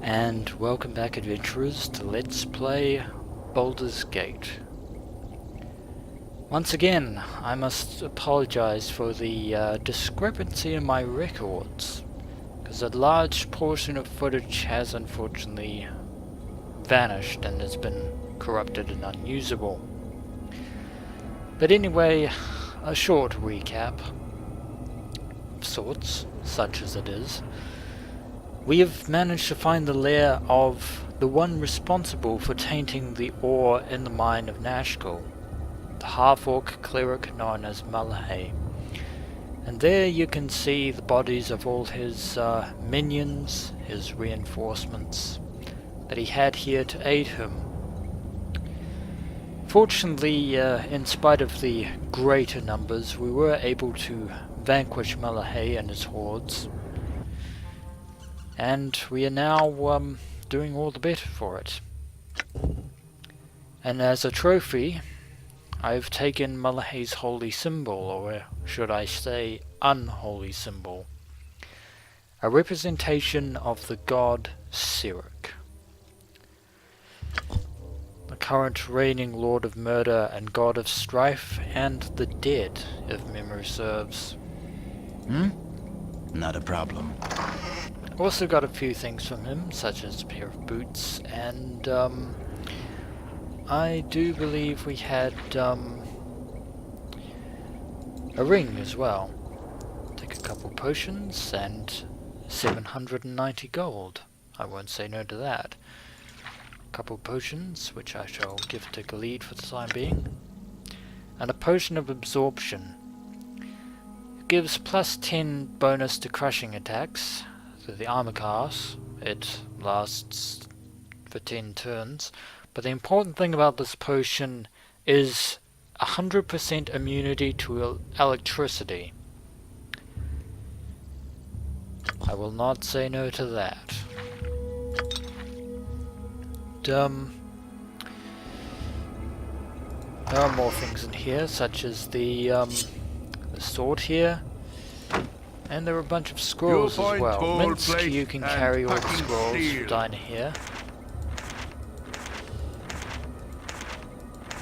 And welcome back, adventurers, to Let's Play Baldur's Gate. Once again, I must apologize for the discrepancy in my records, because a large portion of footage has unfortunately vanished and has been corrupted and unusable. But anyway, a short recap of sorts, such as it is. We have managed to find the lair of the one responsible for tainting the ore in the mine of Nashkel, the half-orc cleric known as Mulahey. And there you can see the bodies of all his minions, his reinforcements, that he had here to aid him. Fortunately, in spite of the greater numbers, we were able to vanquish Mulahey and his hordes. And we are now doing all the better for it. And as a trophy, I've taken Mulahey's holy symbol, or should I say unholy symbol, a representation of the god Sirik, the current reigning lord of murder and god of strife and the dead, if memory serves. Not a problem. Also got a few things from him, such as a pair of boots, and I do believe we had a ring as well. Take a couple potions and 790 gold. I won't say no to that. A couple potions, which I shall give to Galid for the time being. And a potion of absorption. It gives plus 10 bonus to crushing attacks. The armor class, it lasts for 10 turns, but the important thing about this potion is 100% immunity to electricity. I will not say no to that. There are more things in here, such as the sword here. And there are a bunch of scrolls as well. Minsk, you can carry all the scrolls for Dinah here.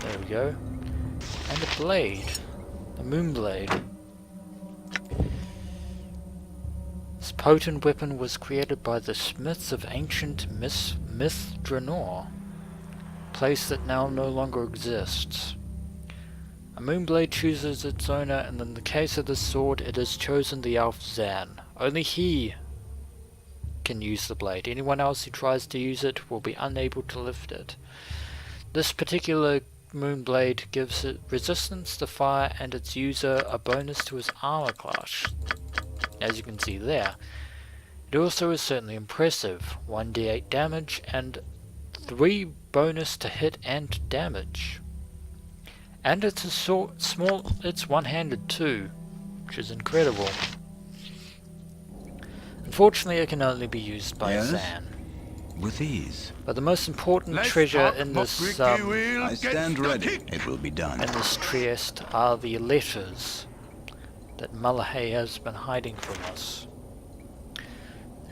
There we go. And a blade. A moon blade. This potent weapon was created by the smiths of ancient Mithranor, a place that now no longer exists. A moonblade chooses its owner, and in the case of this sword, it has chosen the elf Zan. Only he can use the blade. Anyone else who tries to use it will be unable to lift it. This particular moonblade gives it resistance to fire and its user a bonus to his armor class, as you can see there. It also is certainly impressive. 1d8 damage and 3 bonus to hit and damage. And it's a small, it's one-handed too, which is incredible. Unfortunately, it can only be used by Zan. With ease. But the most important treasure in this, I stand ready. It will be done. in this Trieste are the letters that Mulahey has been hiding from us.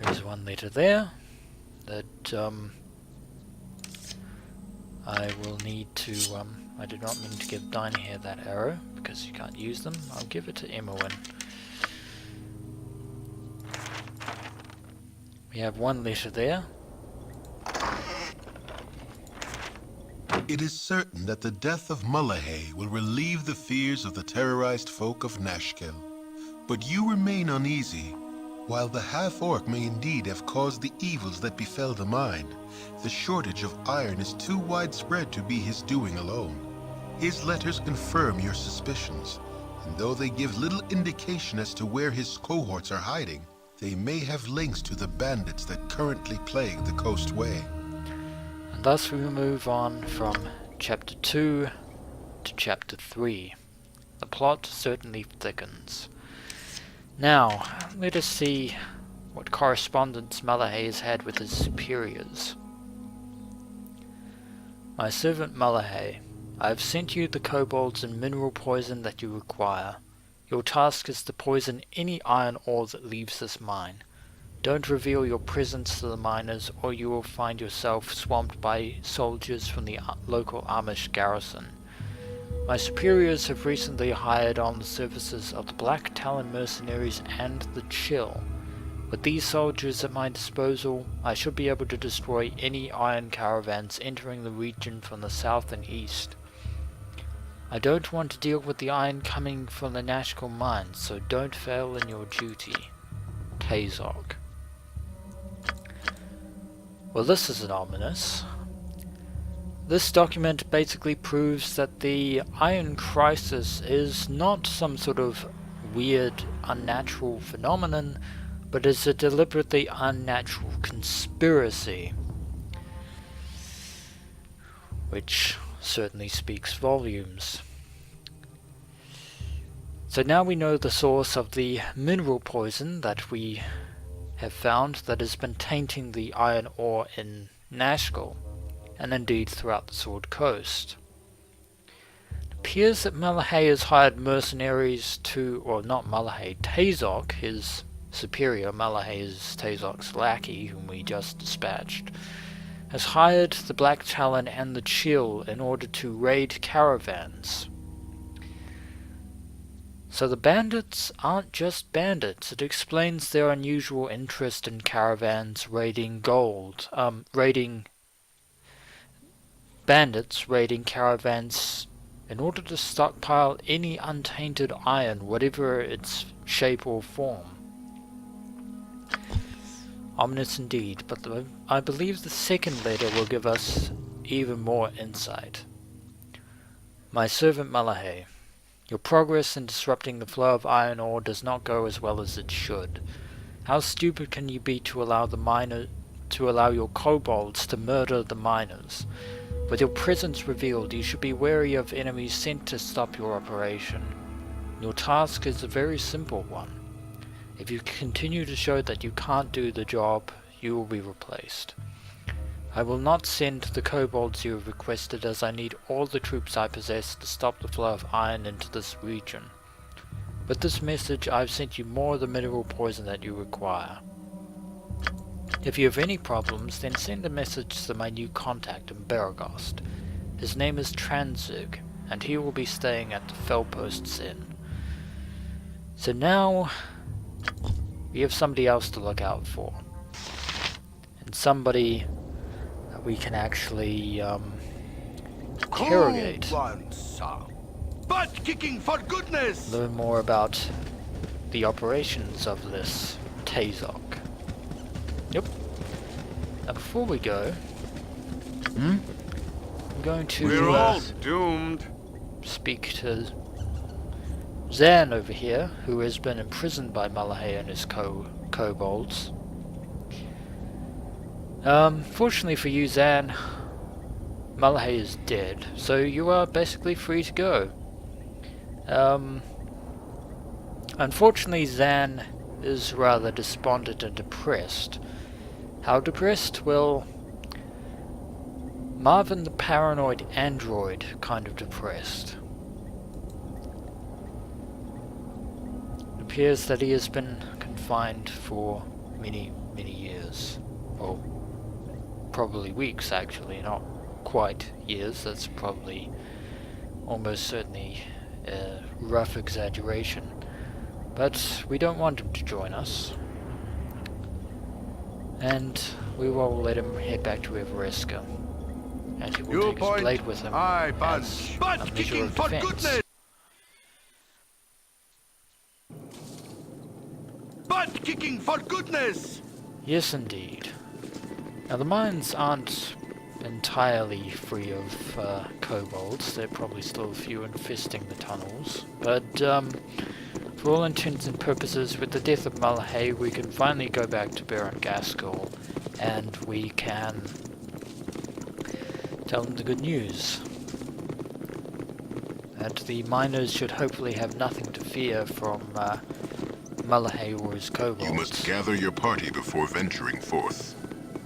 There is one letter there that I will need to. I did not mean to give Dinah here that arrow, because you can't use them. I'll give it to Emowyn. We have one letter there. It is certain that the death of Mulahey will relieve the fears of the terrorized folk of Nashkel. But you remain uneasy. While the half-orc may indeed have caused the evils that befell the mine, the shortage of iron is too widespread to be his doing alone. His letters confirm your suspicions, and though they give little indication as to where his cohorts are hiding, they may have links to the bandits that currently plague the coastway. And thus we move on from chapter 2 to chapter 3. The plot certainly thickens. Now, let us see what correspondence Mulahey has had with his superiors. My servant Mulahey, I have sent you the kobolds and mineral poison that you require. Your task is to poison any iron ore that leaves this mine. Don't reveal your presence to the miners, or you will find yourself swamped by soldiers from the local Amish garrison. My superiors have recently hired on the services of the Black Talon mercenaries and the Chill. With these soldiers at my disposal, I should be able to destroy any iron caravans entering the region from the south and east. I don't want to deal with the iron coming from the Nashkel mines, so don't fail in your duty. Tazog. Well, this is an ominous. This document basically proves that the Iron Crisis is not some sort of weird, unnatural phenomenon, but is a deliberately unnatural conspiracy. Which certainly speaks volumes. So now we know the source of the mineral poison that we have found that has been tainting the iron ore in Nashkel, and indeed throughout the Sword Coast. It appears that Mulahey has hired mercenaries to, or not Mulahey, Tazog, his superior. Mulahey is Tazog's lackey, whom we just dispatched, has hired the Black Talon and the Chill in order to raid caravans. So the bandits aren't just bandits. It explains their unusual interest in caravans raiding gold, bandits raiding caravans in order to stockpile any untainted iron, whatever its shape or form. Ominous indeed, but I believe the second letter will give us even more insight. My servant Mulahey, your progress in disrupting the flow of iron ore does not go as well as it should. How stupid can you be to allow your kobolds to murder the miners? With your presence revealed, you should be wary of enemies sent to stop your operation. Your task is a very simple one. If you continue to show that you can't do the job, you will be replaced. I will not send the kobolds you have requested, as I need all the troops I possess to stop the flow of iron into this region. With this message, I have sent you more of the mineral poison that you require. If you have any problems, then send a message to my new contact in Baragost. His name is Tranzig, and he will be staying at the Fellposts Inn. So now, we have somebody else to look out for. And somebody that we can actually, interrogate. Butt kicking for goodness! Learn more about the operations of this Tazog. Yep. Now before we go, I'm going to We're all doomed. speak to Zan over here, who has been imprisoned by Mulahey and his kobolds. Fortunately for you, Zan, Mulahey is dead, so you are basically free to go. Unfortunately, Zan is rather despondent and depressed. How depressed? Well, Marvin the paranoid android kind of depressed. It appears that he has been confined for many, many years. Well, probably weeks actually, not quite years. That's probably almost certainly a rough exaggeration. But we don't want him to join us. And we will let him head back to Everesca. And he will take his blade with him as a measure of defense. Butt kicking for goodness! Yes, indeed. Now, the mines aren't entirely free of kobolds. There are probably still a few infesting the tunnels. But, for all intents and purposes, with the death of Mulahey, we can finally go back to Baron Gaskell, and we can tell them the good news. That the miners should hopefully have nothing to fear from Mulahey or his kobolds. You must gather your party before venturing forth.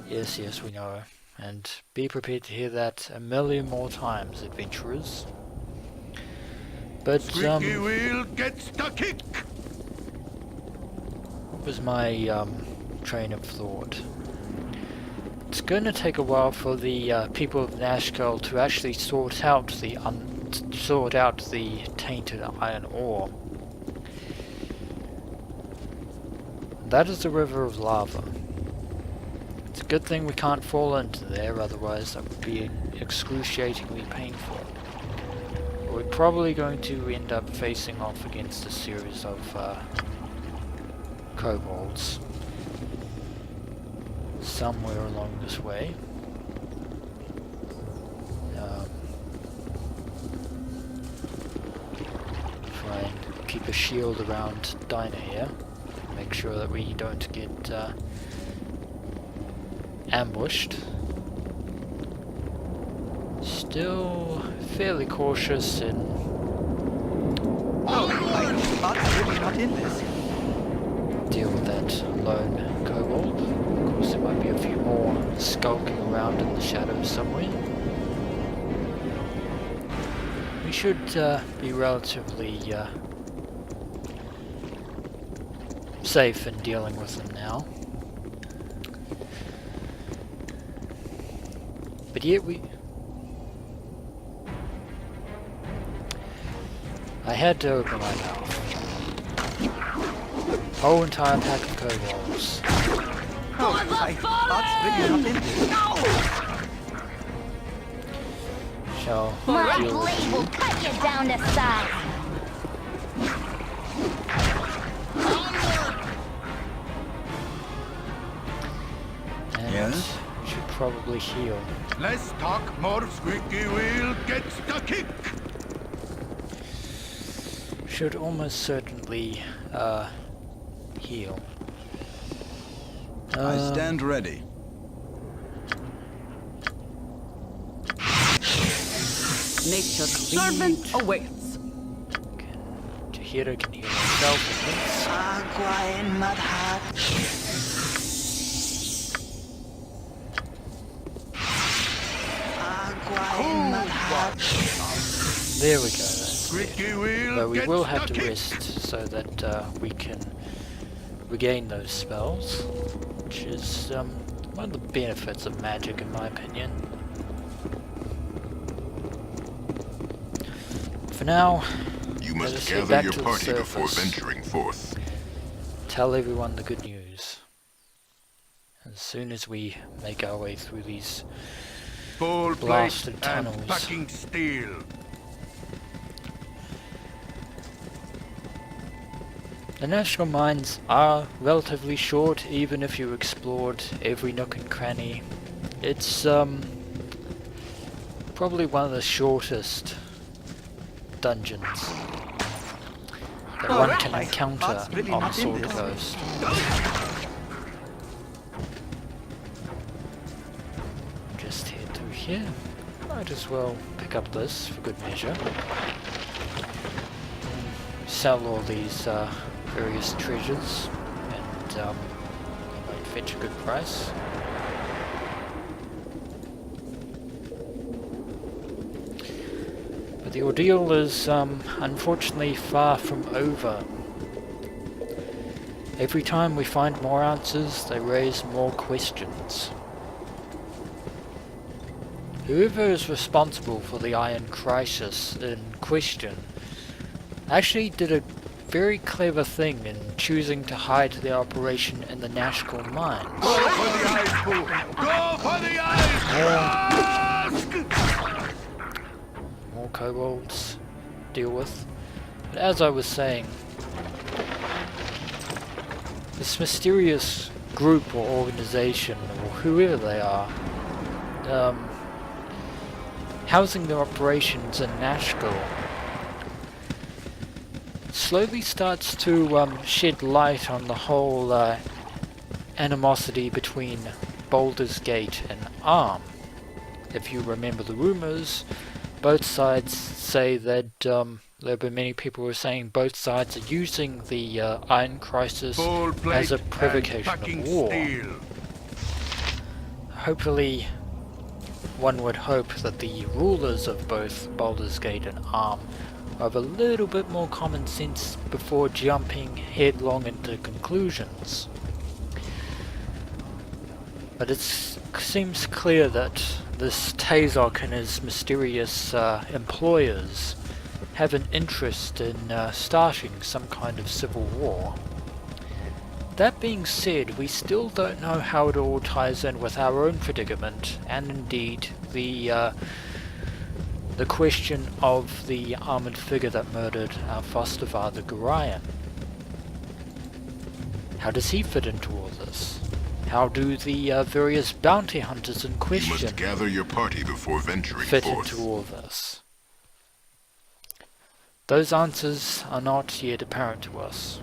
Yes, yes, we know. And be prepared to hear that a million more times, adventurers. But, Squeaky wheel gets the kick! what was my train of thought. It's going to take a while for the people of Nashkel to actually sort out the tainted iron ore. That is the river of lava. It's a good thing we can't fall into there, otherwise that would be excruciatingly painful. We're probably going to end up facing off against a series of kobolds somewhere along this way. Try and keep a shield around Dinah here. Make sure that we don't get ambushed. Still fairly cautious in really not in this. deal with that lone kobold. Of course, there might be a few more skulking around in the shadows somewhere. We should be relatively safe in dealing with them now. But yet I had to open my mouth. Whole entire pack of kobolds. Really not in this. Shall My deal with blade you. will cut you down to size. And Yes? should probably heal. Less talk, more squeaky wheel gets the kick. Should almost certainly heal. I stand ready. Nature's servant awaits. Chihiro can heal himself at least. Agua en Mudhut. Agua en Mudhut. There we go. That's Squeaky it. wheel Though we gets will the have to kick. rest so that we can regain those spells, which is one of the benefits of magic, in my opinion. For now, You let us must head gather back your to the party before surface. venturing forth. Tell everyone the good news. As soon as we make our way through these Full blasted plate and tunnels. packing steel. The national mines are relatively short, even if you explored every nook and cranny. It's probably one of the shortest dungeons that one can encounter That's really on not in Sword this. Coast. Just head through here. Might as well pick up this for good measure. Sell all these various treasures, and they might fetch a good price. But the ordeal is unfortunately far from over. Every time we find more answers, they raise more questions. Whoever is responsible for the Iron Crisis in question actually did a very clever thing in choosing to hide their operation in the Nashkel mines. Go for the eyes, fool. Go for the eyes. Ask. More kobolds to deal with. But as I was saying, this mysterious group or organization, or whoever they are, housing their operations in Nashkel, slowly starts to shed light on the whole animosity between Baldur's Gate and Arm. If you remember the rumors, both sides say that there have been many people who are saying both sides are using the Iron Crisis Full plate as a and provocation packing of war. steel. Hopefully, one would hope that the rulers of both Baldur's Gate and Arm have a little bit more common sense before jumping headlong into conclusions. But it seems clear that this Tazok and his mysterious employers have an interest in starting some kind of civil war. That being said, we still don't know how it all ties in with our own predicament, and indeed the question of the armored figure that murdered our foster father Gorion. How does he fit into all this? How do the various bounty hunters in You question must gather your party before venturing fit forth. into all this? Those answers are not yet apparent to us.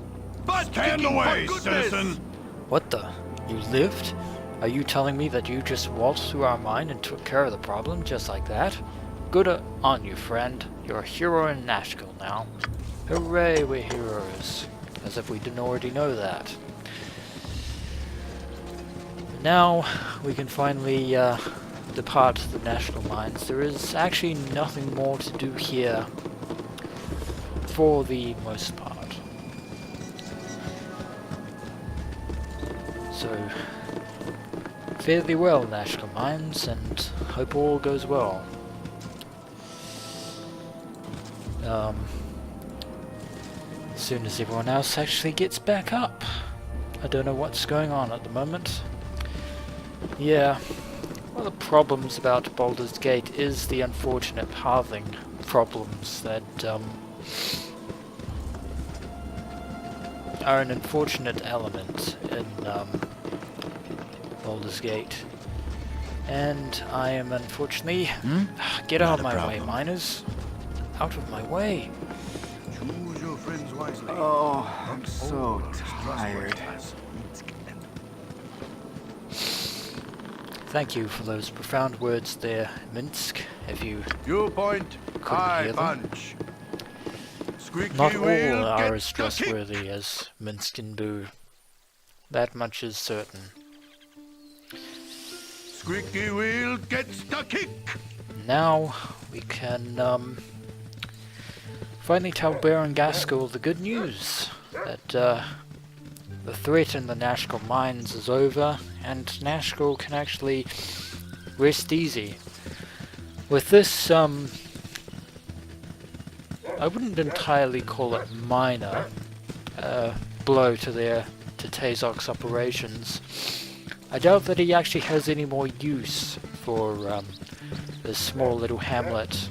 Stand away, citizen! What the? You lived? Are you telling me that you just waltzed through our mine and took care of the problem just like that? Good on you, friend. You're a hero in Nashville now. Hooray, we're heroes. As if we didn't already know that. Now we can finally depart the national mines. There is actually nothing more to do here for the most part. So, fare thee well, national mines, and hope all goes well. As soon as everyone else actually gets back up. I don't know what's going on at the moment. Yeah, one of the problems about Baldur's Gate is the unfortunate halving problems that are an unfortunate element in Baldur's Gate. And I am unfortunately... Get out of my way, miners. Out of my way. Choose your friends wisely. Oh, I'm so tired. Thank you for those profound words there, Minsk, if you You point, couldn't I hear them. punch. Squeaky Not all wheel are gets as the kick. trustworthy as Minsk and Boo. That much is certain. Squeaky wheel gets the kick. Now we can finally tell Baron Gaskell the good news that the threat in the Nashkel mines is over and Nashkel can actually rest easy. With this I wouldn't entirely call it minor blow to Tazok's operations. I doubt that he actually has any more use for this small little hamlet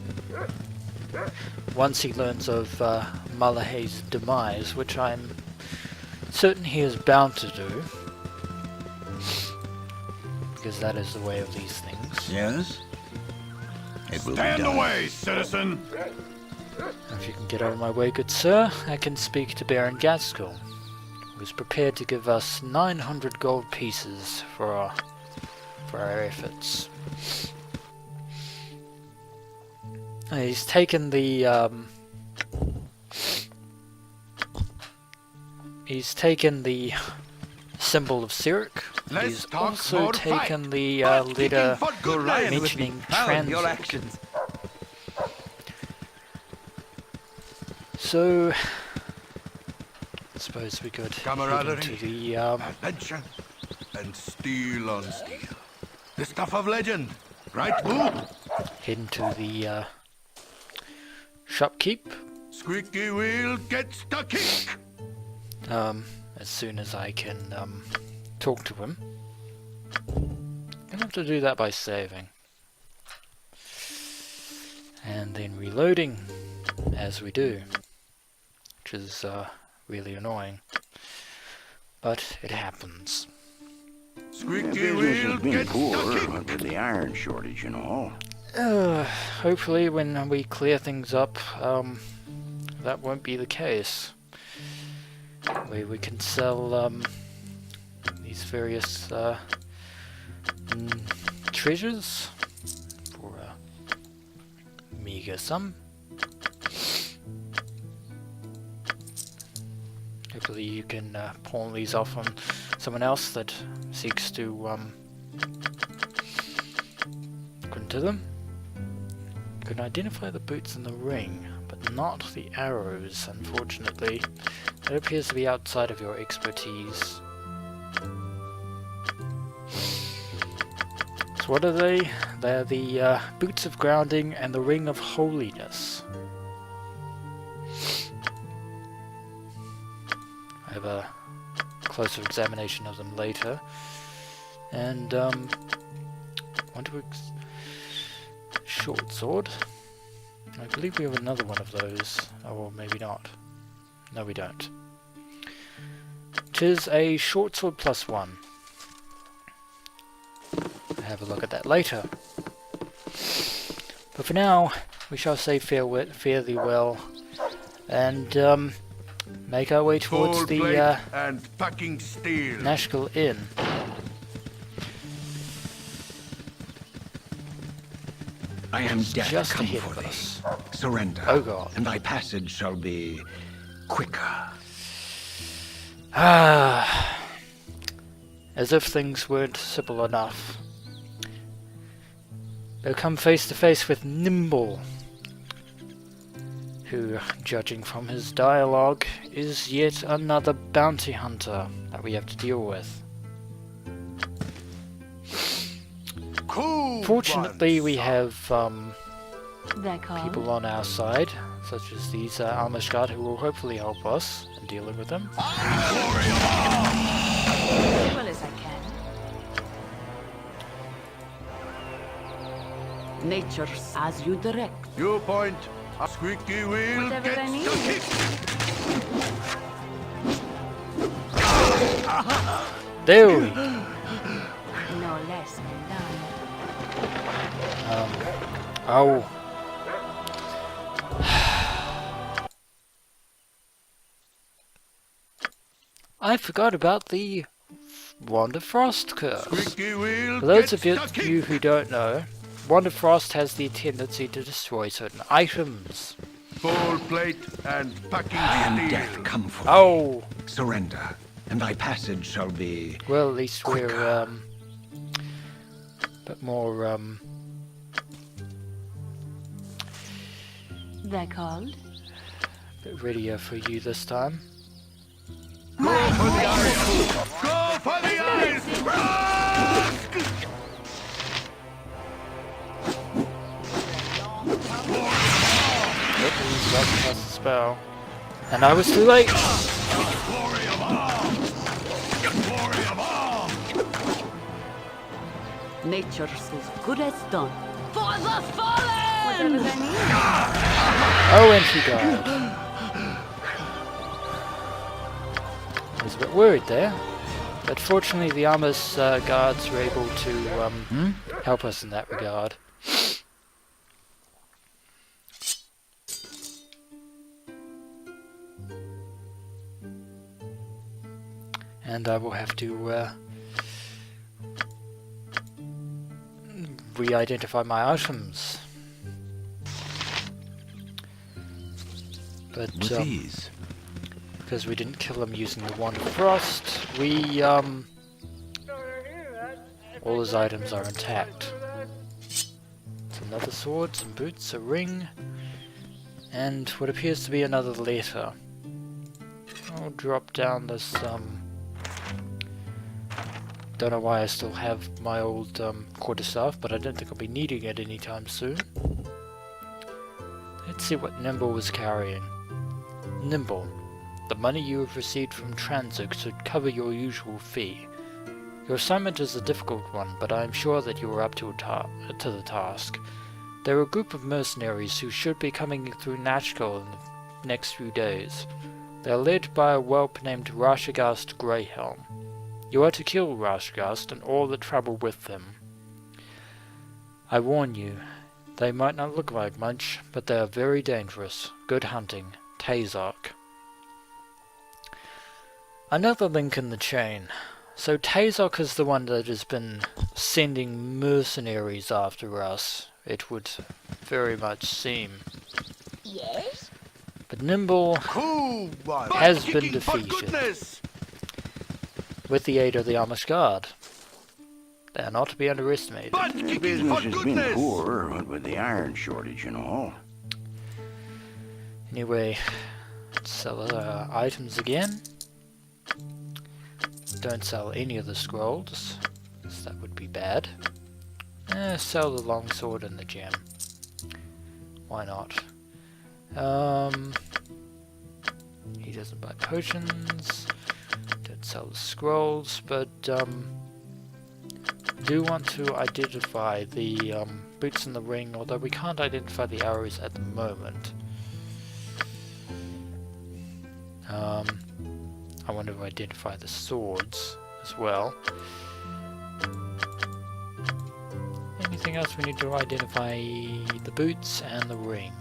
once he learns of Mulahey's demise, which I'm certain he is bound to do, because that is the way of these things. Yes? It will be Stand done. away, citizen. If you can get out of my way, good sir, I can speak to Baron Gaskell, who is prepared to give us 900 gold pieces for our efforts. He's taken the symbol of Sirik. Let's He's talk also more taken fight. the Butt letter kicking for goodness. mentioning transit. So, I suppose we could head Camaraderie. into the Adventure and steel on steel. The stuff of legend, right, Boo? head into the shopkeep. Squeaky wheel gets the kick. As soon as I can talk to him. Gonna have to do that by saving. And then reloading as we do. Which is really annoying. But it happens. Squeaky wheel gets the kick. with the iron shortage and all. Hopefully when we clear things up, that won't be the case. We can sell these various treasures for a meager sum. Hopefully you can pawn these off on someone else that seeks to go into them. You can identify the boots in the ring, but not the arrows, unfortunately. That appears to be outside of your expertise. scrolls. What are they? They're the Boots of Grounding and the Ring of Holiness. I have a closer examination of them later. And, short sword. I believe we have another one of those. Or maybe not. No, we don't. Tis a short sword +1. I'll have a look at that later. But for now, we shall say fare thee well, and make our way towards Full the plate and packing steel. Nashkel Inn. I am death Just come ahead for of thee. us. Surrender, Oh God. and thy passage shall be quicker. Ah, as if things weren't simple enough. They'll come face to face with NIMBUL, who, judging from his dialogue, is yet another bounty hunter that we have to deal with. Cool Fortunately, we ones. have They're called. people on our side, such as these Amishgard, who will hopefully help us in dealing with them. As well as I can. Nature's as you direct. You point. A squeaky wheel Whatever I gets need. the kick. There we No less than done. Oh. I forgot about the Wand of Frost curse. Squeaky wheel For those gets of you the kick. who don't know, Wand of Frost has the tendency to destroy certain items. Full plate and packing I am steel. death come for thee. Oh! Surrender, and thy passage shall be Well, at least we're, quicker. a bit more, They're called. bit readier for you this time. Go for the eyes. Go for the eyes. Yep, he's about to cast a spell. And I was too late! Glory of all. Glory of all. Nature's as good as done. For the fallen! Whatever they need. Oh, and she died. I was a bit worried there. But fortunately the Amos guards were able to help us in that regard. And I will have to re-identify my items. But with ease. because we didn't kill him using the Wand of Frost, we all his items are intact. It's another sword, some boots, a ring, and what appears to be another letter. I'll drop down this don't know why I still have my old quarterstaff, but I don't think I'll be needing it anytime soon. Let's see what NIMBUL was carrying. NIMBUL. The money you have received from transit should cover your usual fee. Your assignment is a difficult one, but I am sure that you are up to the task. There are a group of mercenaries who should be coming through Nashkel in the next few days. They are led by a whelp named Rashagast Greyhelm. You are to kill Rashagast and all that travel with them. I warn you, they might not look like much, but they are very dangerous. Good hunting. Tazark. Another link in the chain. So Tazark is the one that has been sending mercenaries after us, it would very much seem. Yes? But NIMBUL Cool one. has been Kicking for defeated goodness. with the aid of the Amish Guard. They are not to be underestimated. Butt kicking Business for has been goodness. poor, what with the iron shortage and all. Anyway, let's sell our items again. Don't sell any of the scrolls, because that would be bad. Sell the longsword and the gem. Why not? He doesn't buy potions. Don't sell the scrolls, but do want to identify the boots in the ring, although we can't identify the arrows at the moment. I want to identify the swords as well. Anything else we need to identify? The boots and the ring.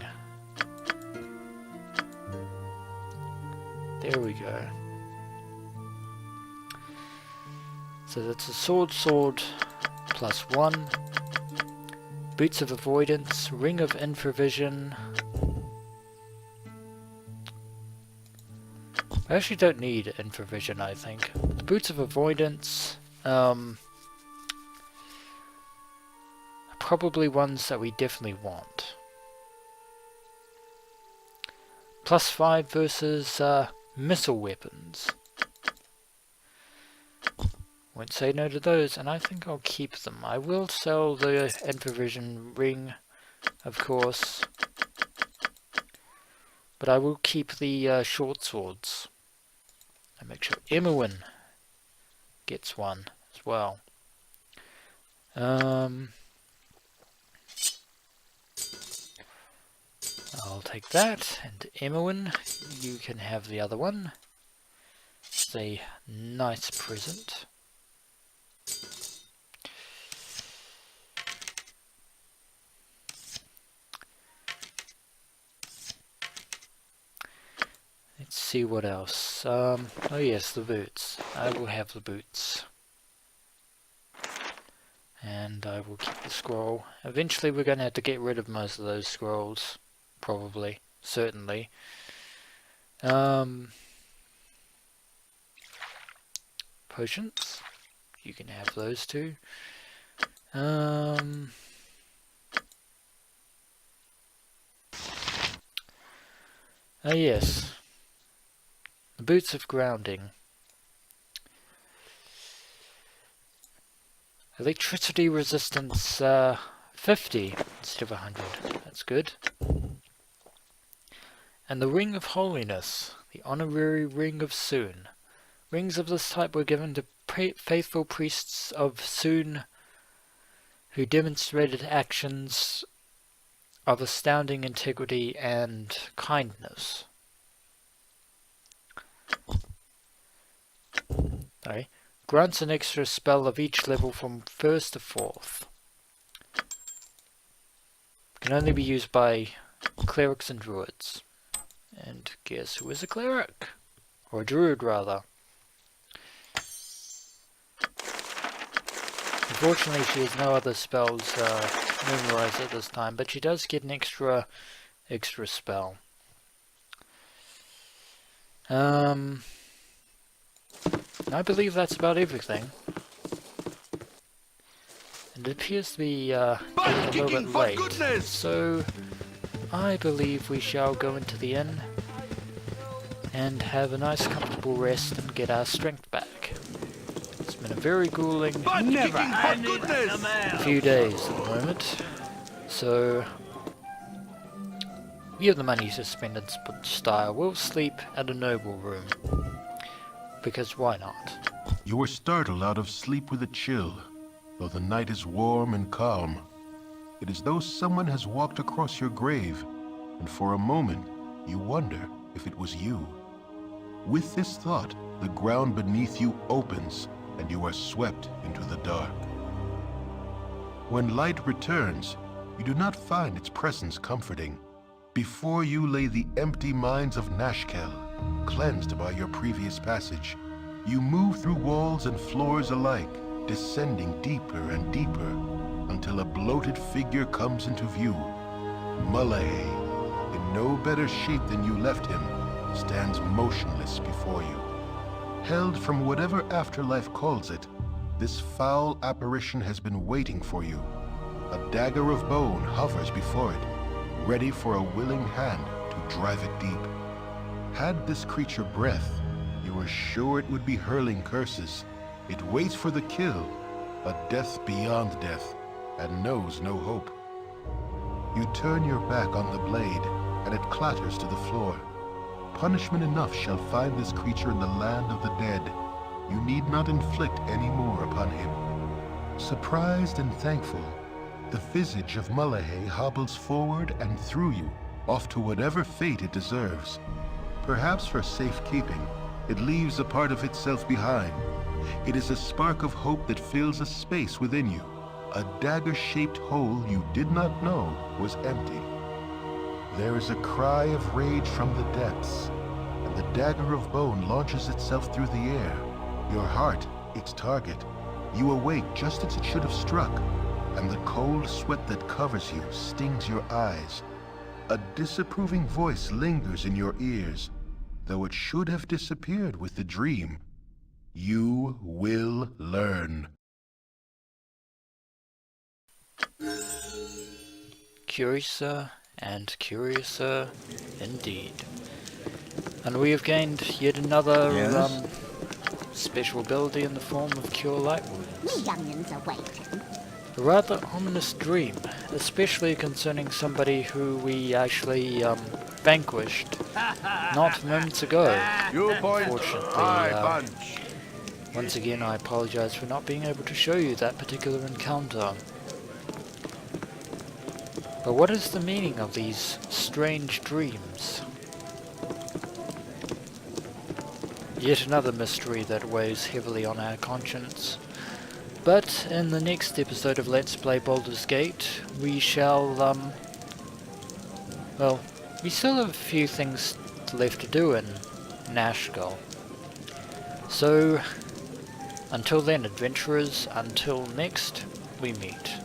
There we go. So that's a sword plus 1. Boots of avoidance, ring of infravision. I actually don't need infravision, I think. The boots of avoidance are probably ones that we definitely want. Plus 5 versus missile weapons. Won't say no to those, and I think I'll keep them. I will sell the infravision ring, of course, but I will keep the short swords. And make sure Emmerwin gets one as well. I'll take that, and Emmerwin, you can have the other one. It's a nice present. Let's see what else. Oh yes, the boots. I will have the boots. And I will keep the scroll. Eventually we're going to have to get rid of most of those scrolls. Probably. Certainly. Potions. You can have those too. Oh yes. The boots of grounding. Electricity resistance 50 instead of 100. That's good. And the Ring of Holiness. The honorary Ring of Sun. Rings of this type were given to faithful priests of Sun who demonstrated actions of astounding integrity and kindness. Sorry. Grants an extra spell of each level from 1st to 4th. Can only be used by clerics and druids. And guess who is a cleric? Or a druid, rather. Unfortunately, she has no other spells memorized at this time, but she does get an extra spell. I believe that's about everything. And it appears to be getting a little bit late, so I believe we shall go into the inn and have a nice comfortable rest and get our strength back. It's been a very grueling few days at the moment, so we have the money to spend in style. We'll sleep at a noble room, because why not? You were startled out of sleep with a chill, though the night is warm and calm. It is though someone has walked across your grave, and for a moment you wonder if it was you. With this thought, the ground beneath you opens, and you are swept into the dark. When light returns, you do not find its presence comforting. Before you lay the empty mines of Nashkel, cleansed by your previous passage. You move through walls and floors alike, descending deeper and deeper, until a bloated figure comes into view. Mulahey, in no better shape than you left him, stands motionless before you. Held from whatever afterlife calls it, this foul apparition has been waiting for you. A dagger of bone hovers before it, ready for a willing hand to drive it deep. Had this creature breath, you were sure it would be hurling curses. It waits for the kill, a death beyond death, and knows no hope. You turn your back on the blade, and it clatters to the floor. Punishment enough shall find this creature in the land of the dead. You need not inflict any more upon him. Surprised and thankful, the visage of Mulahey hobbles forward and through you, off to whatever fate it deserves. Perhaps for safekeeping, it leaves a part of itself behind. It is a spark of hope that fills a space within you, a dagger-shaped hole you did not know was empty. There is a cry of rage from the depths, and the dagger of bone launches itself through the air. Your heart, its target. You awake just as it should have struck, and the cold sweat that covers you stings your eyes. A disapproving voice lingers in your ears, though it should have disappeared with the dream. You will learn. Curiouser and curiouser indeed. And we have gained yet another special ability in the form of Cure Light Wounds. Me young'uns are waiting. A rather ominous dream, especially concerning somebody who we actually vanquished not moments ago. You point, Unfortunately, I punch. once again I apologize for not being able to show you that particular encounter. But what is the meaning of these strange dreams? Yet another mystery that weighs heavily on our conscience. But in the next episode of Let's Play Baldur's Gate, we shall, well, we still have a few things left to do in Nashkel. So, until then, adventurers, until next we meet.